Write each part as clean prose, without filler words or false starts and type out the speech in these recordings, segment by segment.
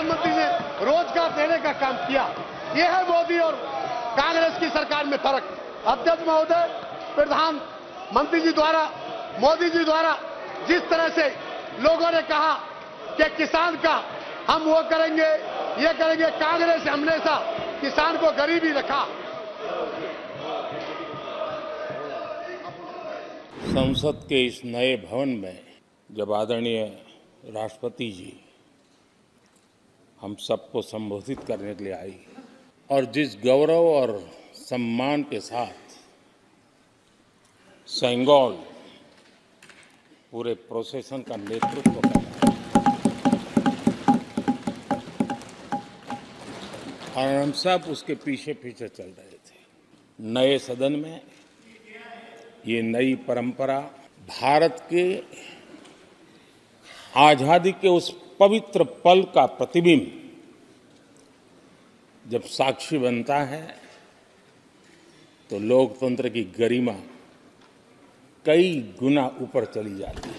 प्रधानमंत्री ने रोजगार देने का काम किया। यह है मोदी और कांग्रेस की सरकार में फर्क। अध्यक्ष महोदय, प्रधानमंत्री जी द्वारा, मोदी जी द्वारा जिस तरह से लोगों ने कहा कि किसान का हम वो करेंगे, ये करेंगे, कांग्रेस हमेशा किसान को गरीबी रखा। संसद के इस नए भवन में जब आदरणीय राष्ट्रपति जी हम सबको संबोधित करने के लिए आई और जिस गौरव और सम्मान के साथ सेंगोल पूरे प्रोसेशन का नेतृत्व कर रहा है और हम सब उसके पीछे पीछे चल रहे थे। नए सदन में ये नई परंपरा भारत के आजादी के उस पवित्र पल का प्रतिबिंब जब साक्षी बनता है तो लोकतंत्र की गरिमा कई गुना ऊपर चली जाती है।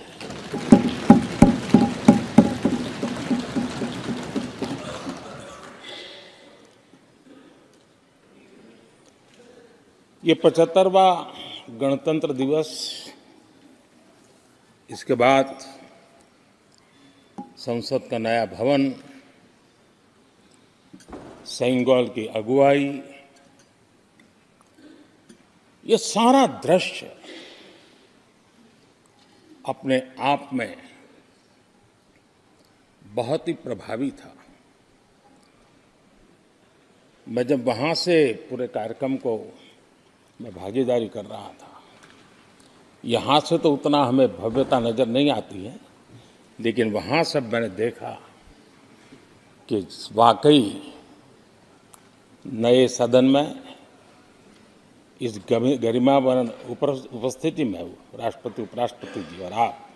ये 75वां गणतंत्र दिवस, इसके बाद संसद का नया भवन, सेंगोल की अगुवाई, ये सारा दृश्य अपने आप में बहुत ही प्रभावी था। मैं जब वहाँ से पूरे कार्यक्रम को मैं भागीदारी कर रहा था, यहाँ से तो उतना हमें भव्यता नजर नहीं आती है, लेकिन वहाँ सब मैंने देखा कि वाकई नए सदन में इस गरिमावान उपस्थिति में राष्ट्रपति, उपराष्ट्रपति जी और आप,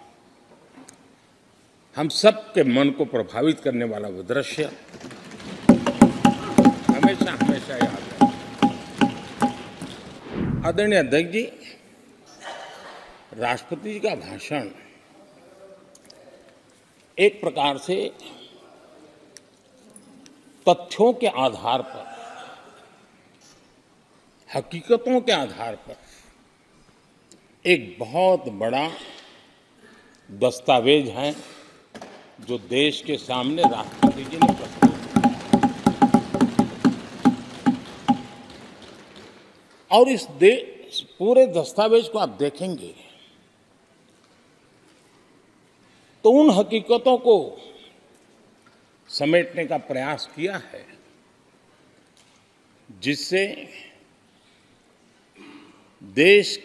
हम सब के मन को प्रभावित करने वाला वो दृश्य हमेशा हमेशा याद है। आदरणीय अध्यक्ष जी, राष्ट्रपति जी का भाषण एक प्रकार से तथ्यों के आधार पर, हकीकतों के आधार पर एक बहुत बड़ा दस्तावेज है जो देश के सामने राष्ट्रपति जी ने प्रस्तुत किया। और इस पूरे दस्तावेज को आप देखेंगे तो उन हकीकतों को समेटने का प्रयास किया है जिससे देश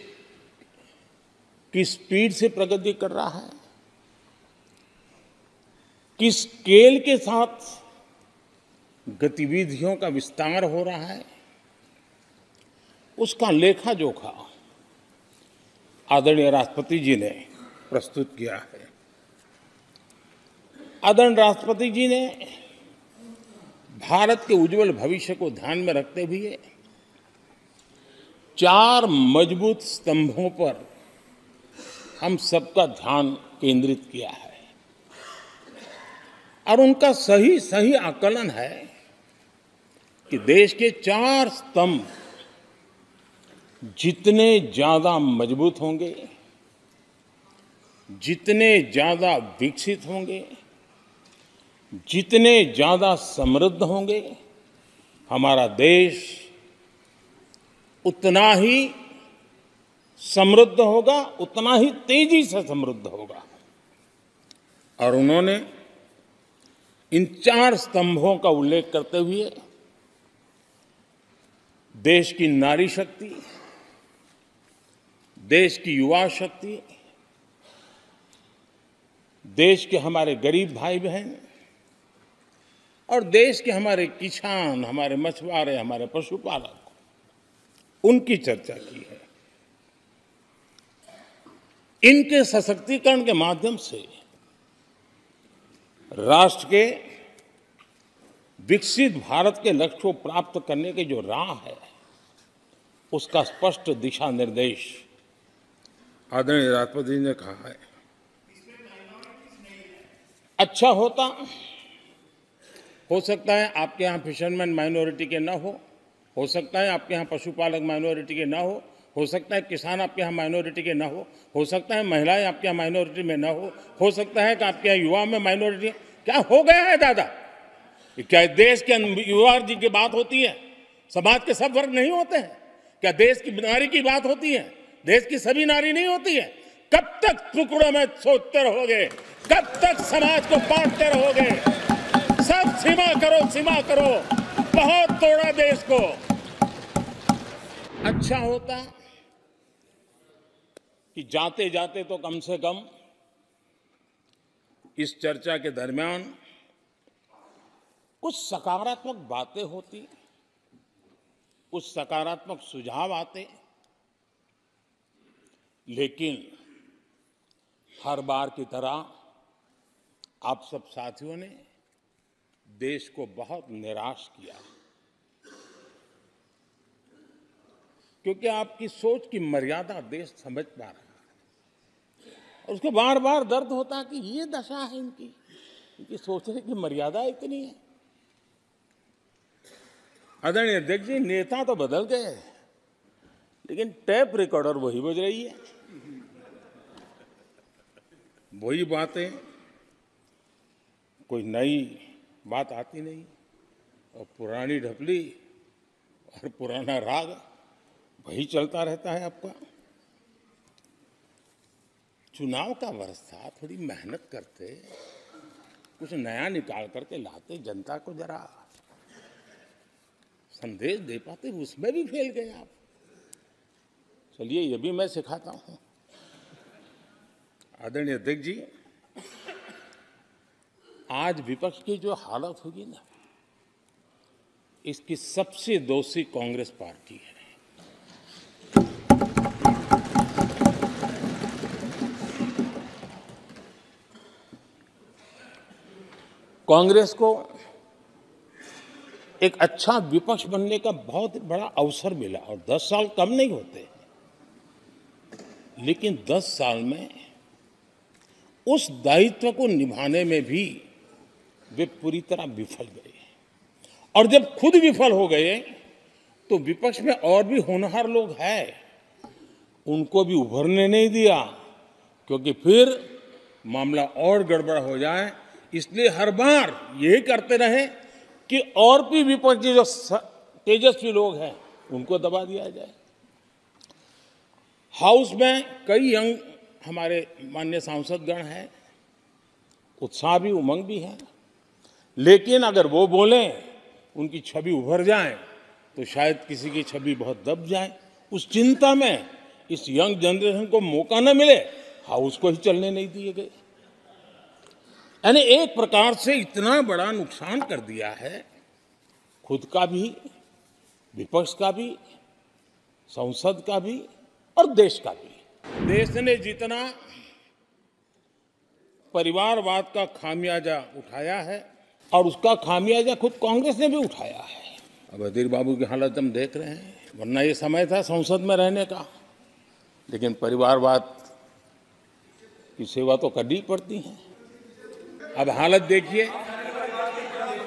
किस स्पीड से प्रगति कर रहा है, किस स्केल के साथ गतिविधियों का विस्तार हो रहा है, उसका लेखा जोखा आदरणीय राष्ट्रपति जी ने प्रस्तुत किया है। आदरणीय राष्ट्रपति जी ने भारत के उज्जवल भविष्य को ध्यान में रखते हुए 4 मजबूत स्तंभों पर हम सबका ध्यान केंद्रित किया है और उनका सही सही आकलन है कि देश के 4 स्तंभ जितने ज्यादा मजबूत होंगे, जितने ज्यादा विकसित होंगे, जितने ज्यादा समृद्ध होंगे, हमारा देश उतना ही समृद्ध होगा, उतना ही तेजी से समृद्ध होगा। और उन्होंने इन 4 स्तंभों का उल्लेख करते हुए देश की नारी शक्ति, देश की युवा शक्ति, देश के हमारे गरीब भाई बहन और देश के हमारे किसान, हमारे मछुआरे, हमारे पशुपालक, उनकी चर्चा की है। इनके सशक्तिकरण के माध्यम से राष्ट्र के विकसित भारत के लक्ष्य को प्राप्त करने की जो राह है, उसका स्पष्ट दिशा निर्देश आदरणीय राष्ट्रपति जी ने कहा है। अच्छा होता हो सकता है आपके यहाँ फिशरमैन माइनॉरिटी के ना हो सकता है आपके यहाँ पशुपालक माइनॉरिटी के ना हो सकता है किसान आपके यहाँ माइनॉरिटी के ना हो सकता है महिलाएं आपके यहाँ माइनॉरिटी में ना हो सकता है कि आपके यहाँ युवा में माइनॉरिटी। क्या हो गया है दादा? क्या देश के युवा जी की बात होती है? समाज के सब वर्ग नहीं होते हैं? क्या देश की नारी की बात होती है? देश की सभी नारी नहीं होती है? कब तक टुकड़ों में सोचते रहोगे? कब तक समाज को बांटते रहोगे? सब सीमा करो, सीमा करो। बहुत तोड़ा देश को। अच्छा होता कि जाते जाते तो कम से कम इस चर्चा के दरमियान कुछ सकारात्मक बातें होती, कुछ सकारात्मक सुझाव आते, लेकिन हर बार की तरह आप सब साथियों ने देश को बहुत निराश किया, क्योंकि आपकी सोच की मर्यादा देश समझ पा रहा है और उसको बार बार दर्द होता है कि ये दशा है इनकी सोचने की मर्यादा इतनी है। आदरणीय अध्यक्ष जी, नेता तो बदल गए लेकिन टेप रिकॉर्डर वही बज रही है, वही बातें, कोई नई बात आती नहीं और पुरानी ढपली और पुराना राग वही चलता रहता है आपका। चुनाव का वर्ष था, थोड़ी मेहनत करते, कुछ नया निकाल करके लाते, जनता को जरा संदेश दे पाते, उसमें भी फेल गए आप। चलिए ये भी मैं सिखाता हूं। आदरणीय अध्यक्ष जी, आज विपक्ष की जो हालत होगी ना, इसकी सबसे दोषी कांग्रेस पार्टी है। कांग्रेस को एक अच्छा विपक्ष बनने का बहुत बड़ा अवसर मिला और 10 साल कम नहीं होते, लेकिन 10 साल में उस दायित्व को निभाने में भी वे पूरी तरह विफल गए और जब खुद विफल हो गए तो विपक्ष में और भी होनहार लोग हैं, उनको भी उभरने नहीं दिया, क्योंकि फिर मामला और गड़बड़ हो जाए। इसलिए हर बार यही करते रहे कि और भी विपक्षी जो तेजस्वी लोग हैं उनको दबा दिया जाए। हाउस में कई यंग हमारे माननीय सांसदगण हैं, उत्साह भी उमंग भी है, लेकिन अगर वो बोलें, उनकी छवि उभर जाए तो शायद किसी की छवि बहुत दब जाए। उस चिंता में इस यंग जनरेशन को मौका न मिले, हाउस को ही चलने नहीं दिए गए। यानी एक प्रकार से इतना बड़ा नुकसान कर दिया है, खुद का भी, विपक्ष का भी, संसद का भी और देश का भी। देश ने जितना परिवारवाद का खामियाजा उठाया है और उसका खामियाजा खुद कांग्रेस ने भी उठाया है। अब अधीर बाबू की हालत हम देख रहे हैं, वरना ये समय था संसद में रहने का, लेकिन परिवारवाद की सेवा तो करनी पड़ती है। अब हालत देखिए,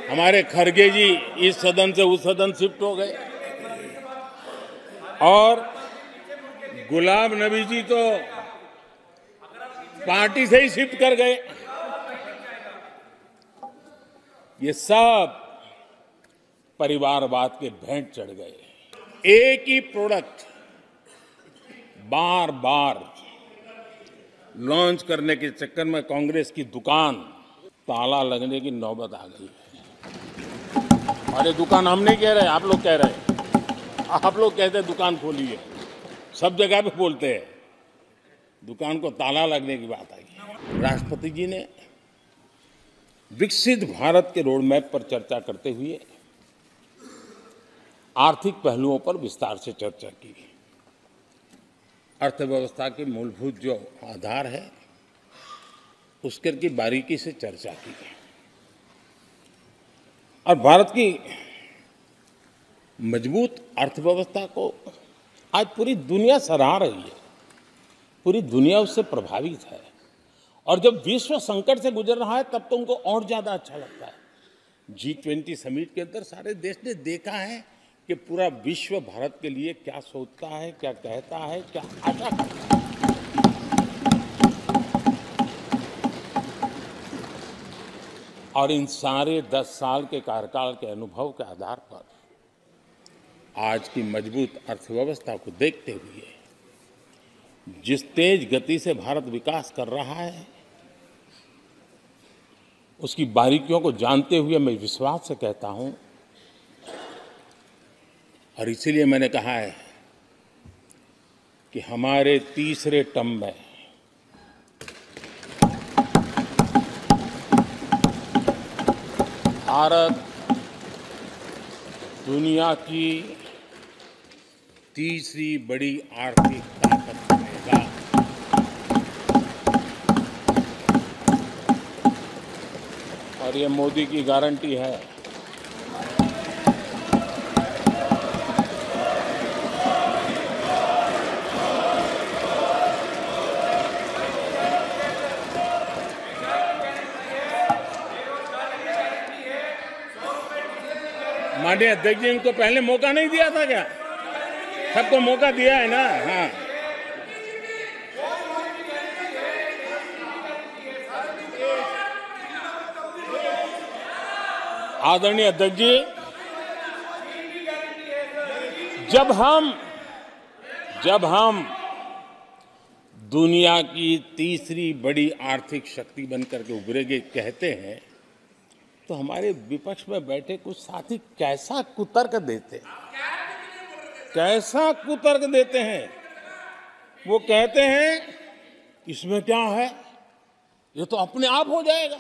हमारे खरगे जी इस सदन से उस सदन शिफ्ट हो गए और गुलाम नबी जी तो पार्टी से ही शिफ्ट कर गए। ये सब परिवारवाद के भेंट चढ़ गए। एक ही प्रोडक्ट बार बार लॉन्च करने के चक्कर में कांग्रेस की दुकान ताला लगने की नौबत आ गई है। अरे दुकान हम नहीं कह रहे, आप लोग कह रहे हैं। आप लोग कहते हैं दुकान खोलिए, सब जगह पे बोलते हैं, दुकान को ताला लगने की बात आई। राष्ट्रपति जी ने विकसित भारत के रोड मैप पर चर्चा करते हुए आर्थिक पहलुओं पर विस्तार से चर्चा की। अर्थव्यवस्था के मूलभूत जो आधार है उसके की बारीकी से चर्चा की और भारत की मजबूत अर्थव्यवस्था को आज पूरी दुनिया सराह रही है, पूरी दुनिया उससे प्रभावित है और जब विश्व संकट से गुजर रहा है तब तो उनको और ज्यादा अच्छा लगता है G20 समिट के अंदर सारे देश ने देखा है कि पूरा विश्व भारत के लिए क्या सोचता है, क्या कहता है, क्या आशा करता है। और इन सारे 10 साल के कार्यकाल के अनुभव के आधार पर आज की मजबूत अर्थव्यवस्था को देखते हुए जिस तेज गति से भारत विकास कर रहा है, उसकी बारीकियों को जानते हुए मैं विश्वास से कहता हूं, और इसीलिए मैंने कहा है कि हमारे तीसरे टर्म में भारत दुनिया की तीसरी बड़ी आर्थिक ताकत बनेगा। और ये मोदी की गारंटी है। माननीय अध्यक्ष जी, इनको पहले मौका नहीं दिया था क्या? सबको मौका दिया है ना? हाँ, आदरणीय अध्यक्ष जी, जब हम दुनिया की तीसरी बड़ी आर्थिक शक्ति बनकर के उभरेंगे कहते हैं, तो हमारे विपक्ष में बैठे कुछ साथी कैसा कुतर्क देते हैं। वो कहते हैं इसमें क्या है, ये तो अपने आप हो जाएगा।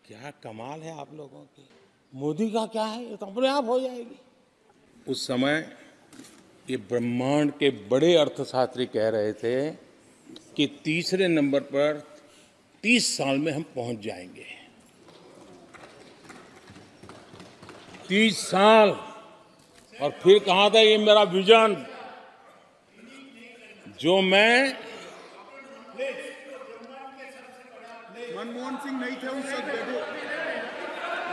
क्या कमाल है आप लोगों की। मोदी का क्या है, ये तो अपने आप हो जाएगी। उस समय ये ब्रह्मांड के बड़े अर्थशास्त्री कह रहे थे कि तीसरे नंबर पर 30 साल में हम पहुंच जाएंगे। 30 साल। और फिर कहा था ये मेरा विजन, जो मैं मनमोहन सिंह नहीं थे उस वक्त, देखो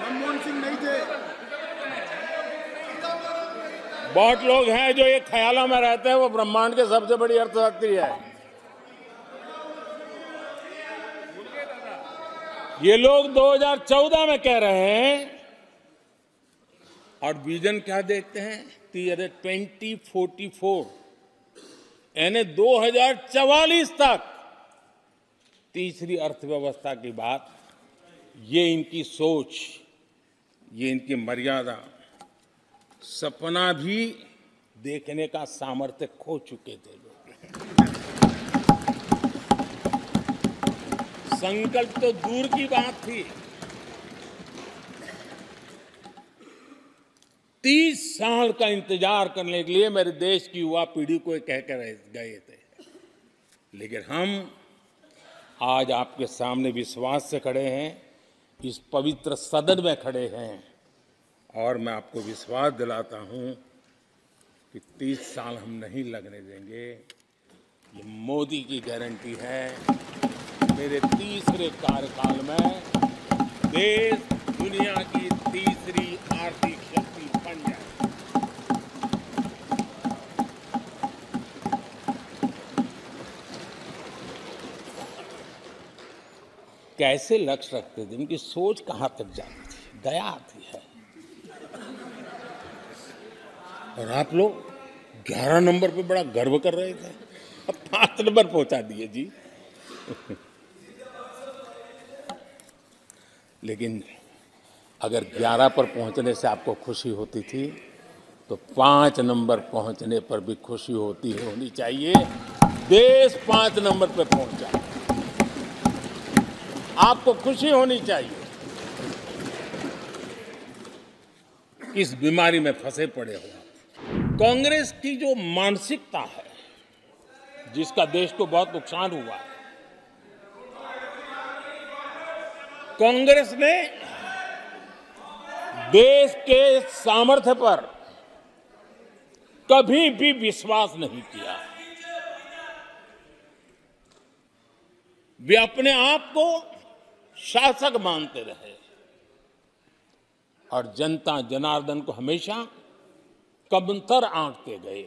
मनमोहन सिंह नहीं थे। बहुत लोग हैं जो ये ख्यालों में रहते हैं वो ब्रह्मांड के सबसे बड़ी अर्थशास्त्री है। ये लोग 2014 में कह रहे हैं और विजन क्या देखते हैं 2044, यानी 2044 तक तीसरी अर्थव्यवस्था की बात। ये इनकी सोच, ये इनकी मर्यादा, सपना भी देखने का सामर्थ्य खो चुके थे लोग। संकल्प तो दूर की बात थी। 30 साल का इंतजार करने के लिए मेरे देश की युवा पीढ़ी को कह कर गए थे, लेकिन हम आज आपके सामने विश्वास से खड़े हैं, इस पवित्र सदन में खड़े हैं, और मैं आपको विश्वास दिलाता हूं कि 30 साल हम नहीं लगने देंगे। ये मोदी की गारंटी है। मेरे तीसरे कार्यकाल में देश दुनिया की तीसरी आर्थिक शक्ति बन जाए। कैसे लक्ष्य रखते थे, उनकी सोच कहां तक जाती थी, दया आती है। और आप लोग 11 नंबर पे बड़ा गर्व कर रहे थे, अब 5 नंबर पहुंचा दिए जी। लेकिन अगर 11 पर पहुंचने से आपको खुशी होती थी, तो 5 नंबर पहुंचने पर भी खुशी होनी चाहिए। देश 5 नंबर पर पहुंचा, आपको खुशी होनी चाहिए। किस बीमारी में फंसे पड़े हो। कांग्रेस की जो मानसिकता है, जिसका देश को बहुत नुकसान हुआ है, कांग्रेस ने देश के सामर्थ्य पर कभी भी विश्वास नहीं किया। वे अपने आप को शासक मानते रहे, और जनता जनार्दन को हमेशा कमतर आंकते गए,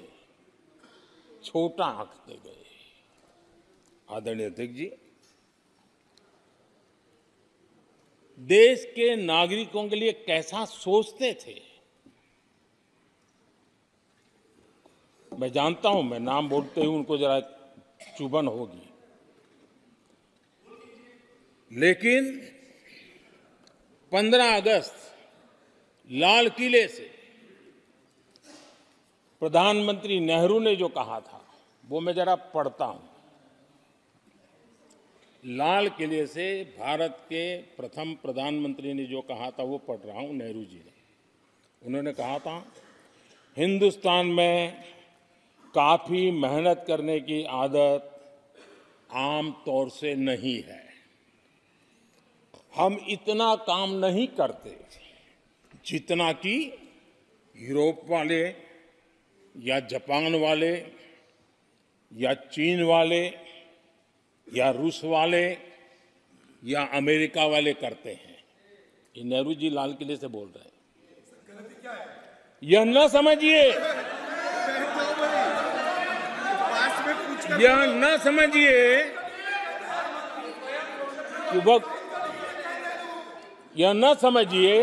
छोटा आंकते गए। आदरणीय अध्यक्ष जी, देश के नागरिकों के लिए कैसा सोचते थे, मैं जानता हूं, मैं नाम बोलते ही उनको जरा चुभन होगी, लेकिन 15 अगस्त लाल किले से प्रधानमंत्री नेहरू ने जो कहा था वो मैं जरा पढ़ता हूं। लाल किले से भारत के प्रथम प्रधानमंत्री ने जो कहा था वो पढ़ रहा हूं, नेहरू जी ने। उन्होंने कहा था, हिंदुस्तान में काफी मेहनत करने की आदत आम तौर से नहीं है। हम इतना काम नहीं करते जितना कि यूरोप वाले या जापान वाले या चीन वाले या रूस वाले या अमेरिका वाले करते हैं। ये नेहरू जी लाल किले से बोल रहे हैं। यह न समझिए, यह न समझिए कि यह न समझिए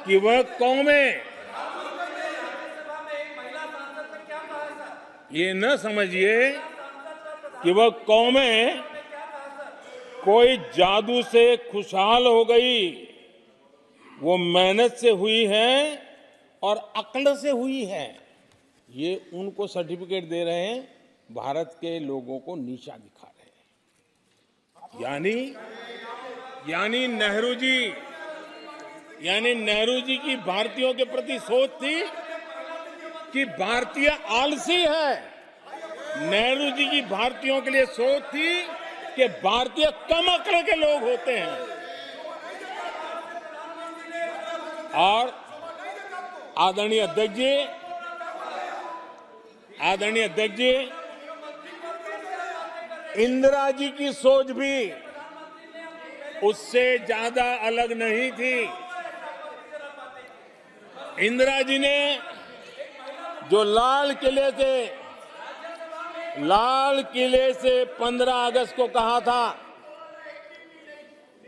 कि वह कौमें, ये न समझिए कि वह कौमें कोई जादू से खुशहाल हो गई। वो मेहनत से हुई है और अक्ल से हुई है। ये उनको सर्टिफिकेट दे रहे हैं, भारत के लोगों को नीचा दिखा रहे हैं। यानी नेहरू जी की भारतीयों के प्रति सोच थी कि भारतीय आलसी है। नेहरू जी की भारतीयों के लिए सोच थी कि भारतीय कम अक्ल के लोग होते हैं। और आदरणीय अध्यक्ष जी, इंदिरा जी की सोच भी उससे ज्यादा अलग नहीं थी। इंदिरा जी ने जो लाल किले से 15 अगस्त को कहा था,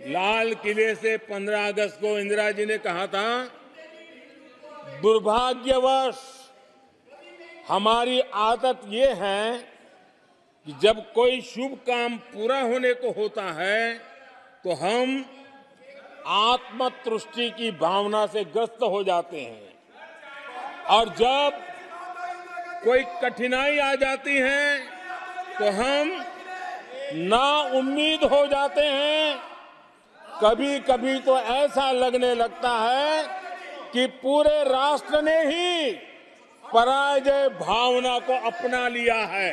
लाल किले से 15 अगस्त को इंदिरा जी ने कहा था, दुर्भाग्यवश हमारी आदत ये है कि जब कोई शुभ काम पूरा होने को होता है तो हम आत्मतुष्टि की भावना से ग्रस्त हो जाते हैं, और जब कोई कठिनाई आ जाती है तो हम नाउम्मीद हो जाते हैं। कभी कभी तो ऐसा लगने लगता है कि पूरे राष्ट्र ने ही पराजय भावना को अपना लिया है।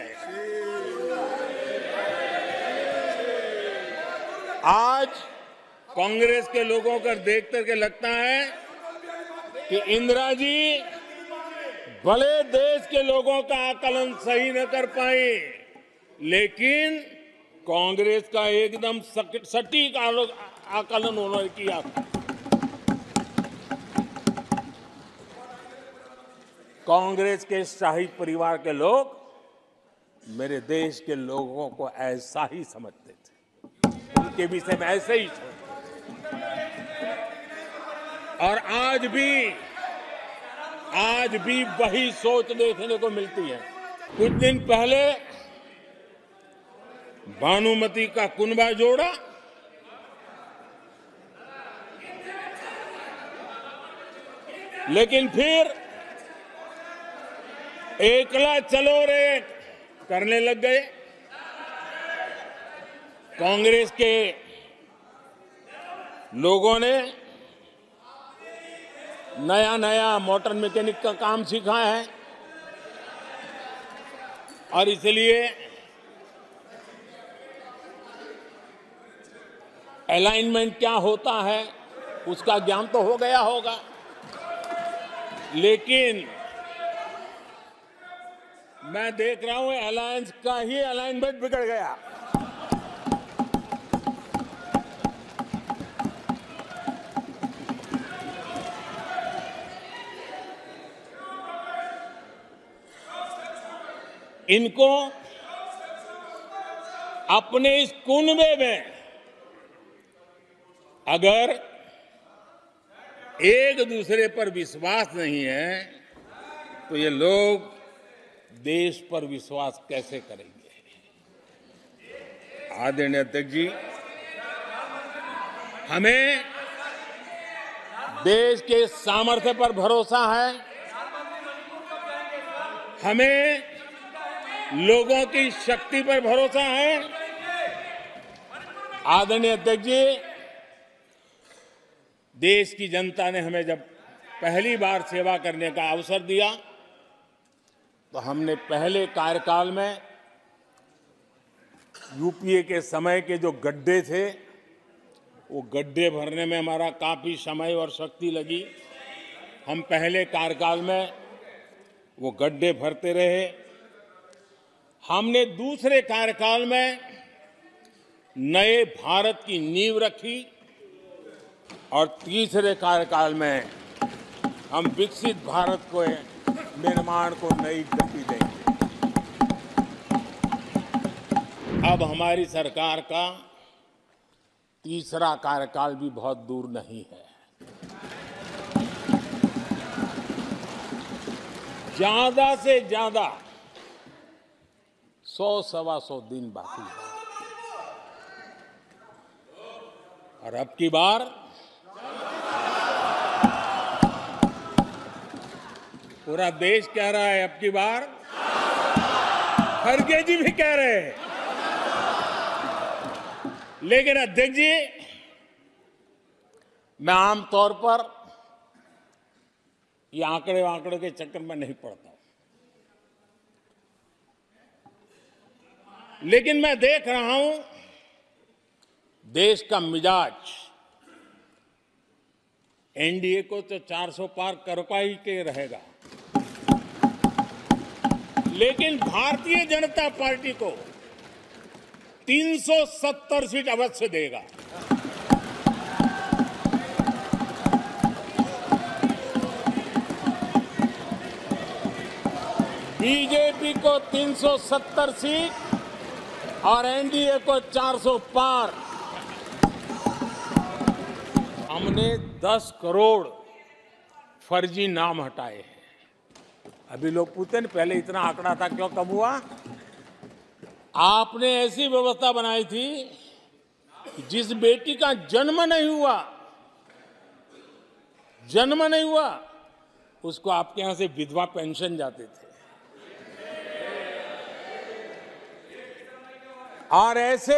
आज कांग्रेस के लोगों को देख करके लगता है कि इंदिरा जी भले देश के लोगों का आकलन सही न कर पाए, लेकिन कांग्रेस का एकदम सटीक आकलन उन्होंने किया था। कांग्रेस के शाही परिवार के लोग मेरे देश के लोगों को ऐसा ही समझते थे, उनके विषय में ऐसे ही सोचते। और आज भी वही सोच देखने को मिलती है। कुछ दिन पहले भानुमति का कुनबा जोड़ा, लेकिन फिर एकला चलो रे करने लग गए। कांग्रेस के लोगों ने नया मोटर मैकेनिक का काम सीखा है, और इसलिए अलाइनमेंट क्या होता है उसका ज्ञान तो हो गया होगा, लेकिन मैं देख रहा हूं अलायंस का ही अलाइनमेंट बिगड़ गया। इनको अपने इस कुनबे में अगर एक दूसरे पर विश्वास नहीं है तो ये लोग देश पर विश्वास कैसे करेंगे? आदरणीय अध्यक्ष जी, हमें देश के सामर्थ्य पर भरोसा है, हमें लोगों की शक्ति पर भरोसा है। आदरणीय अध्यक्ष जी, देश की जनता ने हमें जब पहली बार सेवा करने का अवसर दिया तो हमने पहले कार्यकाल में यूपीए के समय के जो गड्ढे थे वो गड्ढे भरने में हमारा काफी समय और शक्ति लगी। हम पहले कार्यकाल में वो गड्ढे भरते रहे। हमने दूसरे कार्यकाल में नए भारत की नींव रखी और तीसरे कार्यकाल में हम विकसित भारत को निर्माण को नई गति देंगे। अब हमारी सरकार का तीसरा कार्यकाल भी बहुत दूर नहीं है। ज्यादा से ज्यादा 100-125 दिन बाकी है और अब की बार पूरा देश कह रहा है, अब की बार खड़गे जी भी कह रहे हैं। लेकिन अध्यक्ष जी, मैं आमतौर पर ये आंकड़े के चक्कर में नहीं पड़ता, लेकिन मैं देख रहा हूं देश का मिजाज एनडीए को तो 400 पार कर पाई के रहेगा, लेकिन भारतीय जनता पार्टी को 370 सीट अवश्य देगा। बीजेपी को 370 सीट और एनडीए को 400 पार। हमने 10 करोड़ फर्जी नाम हटाए हैं। अभी लोग पूछते हैं पहले इतना आंकड़ा था, क्यों कम हुआ? आपने ऐसी व्यवस्था बनाई थी जिस बेटी का जन्म नहीं हुआ उसको आपके यहां से विधवा पेंशन जाते थे। और ऐसे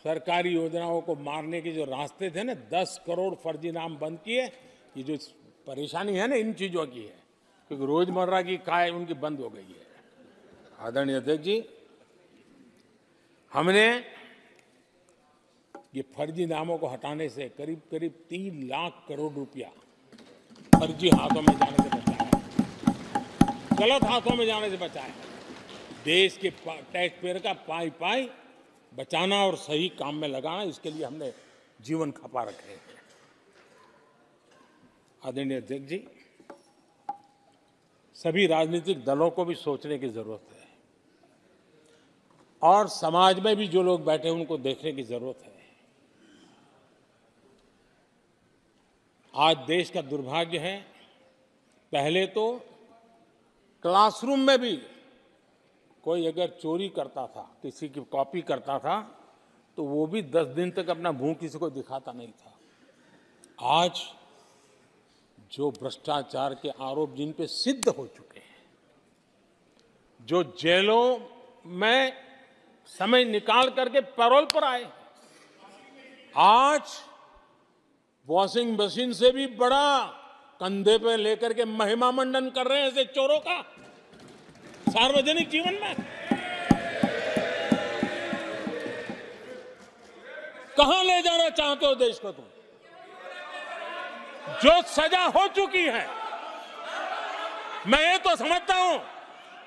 सरकारी योजनाओं को मारने के जो रास्ते थे ना, 10 करोड़ फर्जी नाम बंद किए। ये जो परेशानी है ना इन चीजों की है, क्योंकि रोजमर्रा की काय उनकी बंद हो गई है। आदरणीय अध्यक्ष जी, हमने ये फर्जी नामों को हटाने से करीब करीब 3 लाख करोड़ रुपया फर्जी हाथों में जाने से बचाया, गलत हाथों में जाने से बचाया। देश के टैक्स पेयर का पाई बचाना और सही काम में लगाना, इसके लिए हमने जीवन खपा रखे हैं। आदरणीय अध्यक्ष जी, सभी राजनीतिक दलों को भी सोचने की जरूरत है और समाज में भी जो लोग बैठे हैं उनको देखने की जरूरत है। आज देश का दुर्भाग्य है, पहले तो क्लासरूम में भी कोई अगर चोरी करता था, किसी की कॉपी करता था, तो वो भी 10 दिन तक अपना मुंह किसी को दिखाता नहीं था। आज जो भ्रष्टाचार के आरोप जिन पे सिद्ध हो चुके हैं, जो जेलों में समय निकाल करके पैरोल पर आए, आज वॉशिंग मशीन से भी बड़ा कंधे पे लेकर के महिमा मंडन कर रहे हैं ऐसे चोरों का सार्वजनिक जीवन में। कहां ले जाना चाहते हो देश को तुम? जो सजा हो चुकी है, मैं ये तो समझता हूं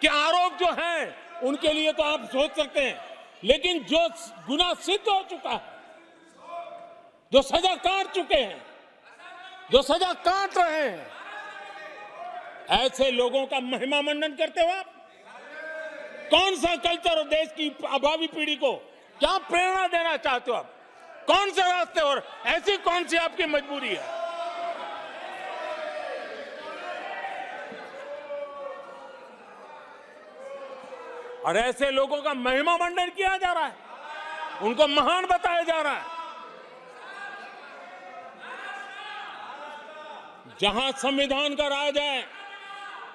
कि आरोप जो है उनके लिए तो आप सोच सकते हैं, लेकिन जो गुनाह सिद्ध हो चुका है, जो सजा काट चुके हैं, जो सजा काट रहे हैं, ऐसे लोगों का महिमा मंडन करते हो आप। कौन सा कल्चर और देश की अभावी पीढ़ी को क्या प्रेरणा देना चाहते हो आप? कौन से रास्ते और ऐसी कौन सी आपकी मजबूरी है? और ऐसे लोगों का महिमा मंडन किया जा रहा है, उनको महान बताया जा रहा है। जहां संविधान का राज है,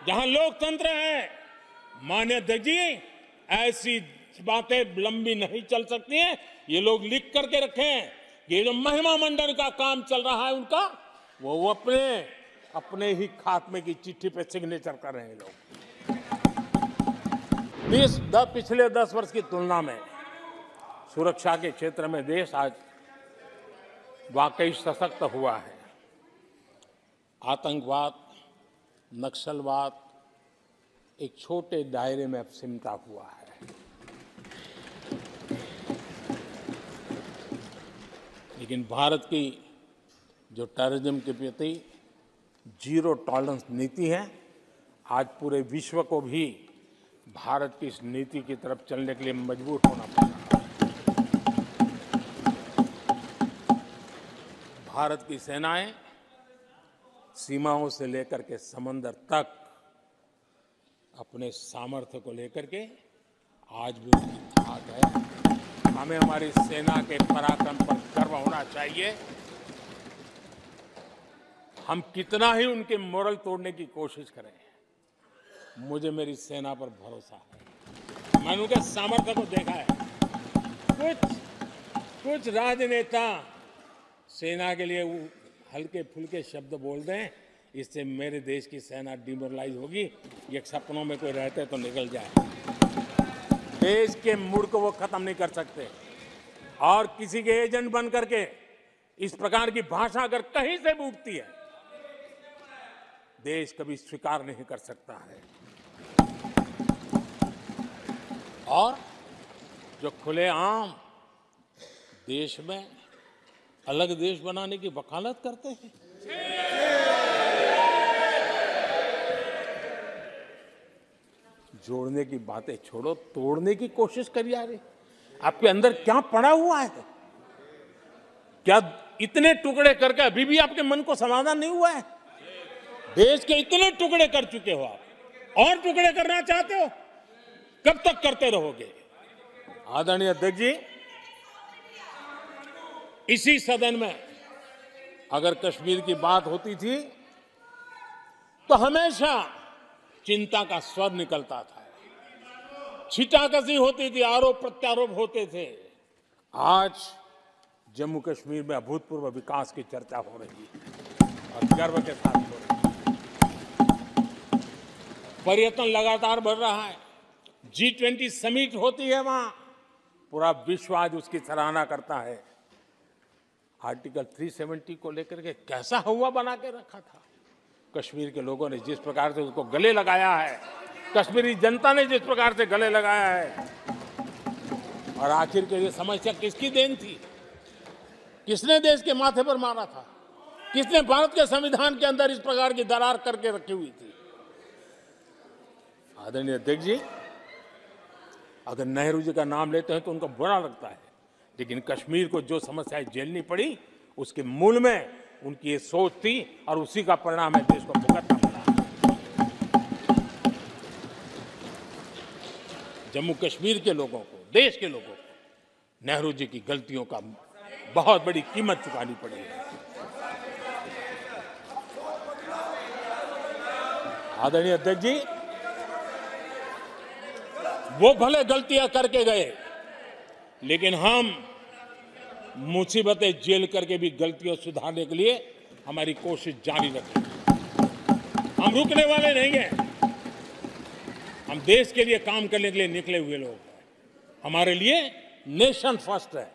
जहां लोकतंत्र है, माननीय अध्यक्ष जी, ऐसी बातें लंबी नहीं चल सकती हैं। ये लोग लिख करके रखें, ये जो महिमा मंडन का काम चल रहा है उनका, वो अपने ही खात्मे की चिट्ठी पे सिग्नेचर कर रहे हैं लोग। पिछले 10 वर्ष की तुलना में सुरक्षा के क्षेत्र में देश आज वाकई सशक्त हुआ है। आतंकवाद, नक्सलवाद एक छोटे दायरे में अब सिमटा हुआ है। लेकिन भारत की जो टेररिज्म के प्रति जीरो टॉलरेंस नीति है, आज पूरे विश्व को भी भारत की इस नीति की तरफ चलने के लिए मजबूर होना पड़ा। भारत की सेनाएं सीमाओं से लेकर के समंदर तक अपने सामर्थ्य को लेकर के आज भी उनकी ताकत है। हमें हमारी सेना के पराक्रम पर गर्व होना चाहिए। हम कितना ही उनके मोरल तोड़ने की कोशिश करें, मुझे मेरी सेना पर भरोसा है। मैंने उनके सामर्थ्य को देखा है। कुछ राजनेता सेना के लिए हल्के फुल्के शब्द बोल दें, इससे मेरे देश की सेना डिमोरलाइज होगी। ये सपनों में कोई रहते तो निकल जाए। देश के मूड को वो खत्म नहीं कर सकते। और किसी के एजेंट बन करके इस प्रकार की भाषा अगर कहीं से भी उठती है, देश कभी स्वीकार नहीं कर सकता है। और जो खुलेआम देश में अलग देश बनाने की वकालत करते हैं, जोड़ने की बातें छोड़ो, तोड़ने की कोशिश करी जा रही। आपके अंदर क्या पड़ा हुआ है? क्या इतने टुकड़े करके अभी भी आपके मन को समाधान नहीं हुआ है? देश के इतने टुकड़े कर चुके हो आप, और टुकड़े करना चाहते हो? कब तक करते रहोगे? आदरणीय अध्यक्ष जी, इसी सदन में अगर कश्मीर की बात होती थी तो हमेशा चिंता का स्वर निकलता था, छिटाकशी होती थी, आरोप प्रत्यारोप होते थे। आज जम्मू कश्मीर में अभूतपूर्व विकास की चर्चा हो रही है और गर्व के साथ हो रही है। पर्यटन लगातार बढ़ रहा है। G20 समिट होती है वहां, पूरा विश्व आज उसकी सराहना करता है। आर्टिकल 370 को लेकर के कैसा हुआ बना के रखा था। कश्मीर के लोगों ने जिस प्रकार से उसको गले लगाया है, कश्मीरी जनता ने जिस प्रकार से गले लगाया है, और आखिर के ये समस्या किसकी देन थी? किसने देश के माथे पर मारा था? किसने भारत के संविधान के अंदर इस प्रकार की दरार करके रखी हुई थी? आदरणीय अध्यक्ष जी, अगर नेहरू जी का नाम लेते हैं तो उनको बुरा लगता है, लेकिन कश्मीर को जो समस्याएं झेलनी पड़ी उसके मूल में उनकी ये सोच थी और उसी का परिणाम है देश को भुगतना पड़ा। जम्मू कश्मीर के लोगों को, देश के लोगों को नेहरू जी की गलतियों का बहुत बड़ी कीमत चुकानी पड़ी है। आदरणीय अध्यक्ष जी, वो भले गलतियां करके गए, लेकिन हम मुसीबतें झेल करके भी गलतियों सुधारने के लिए हमारी कोशिश जारी रखें। हम रुकने वाले नहीं हैं। हम देश के लिए काम करने के लिए निकले हुए लोग हैं। हमारे लिए नेशन फर्स्ट है।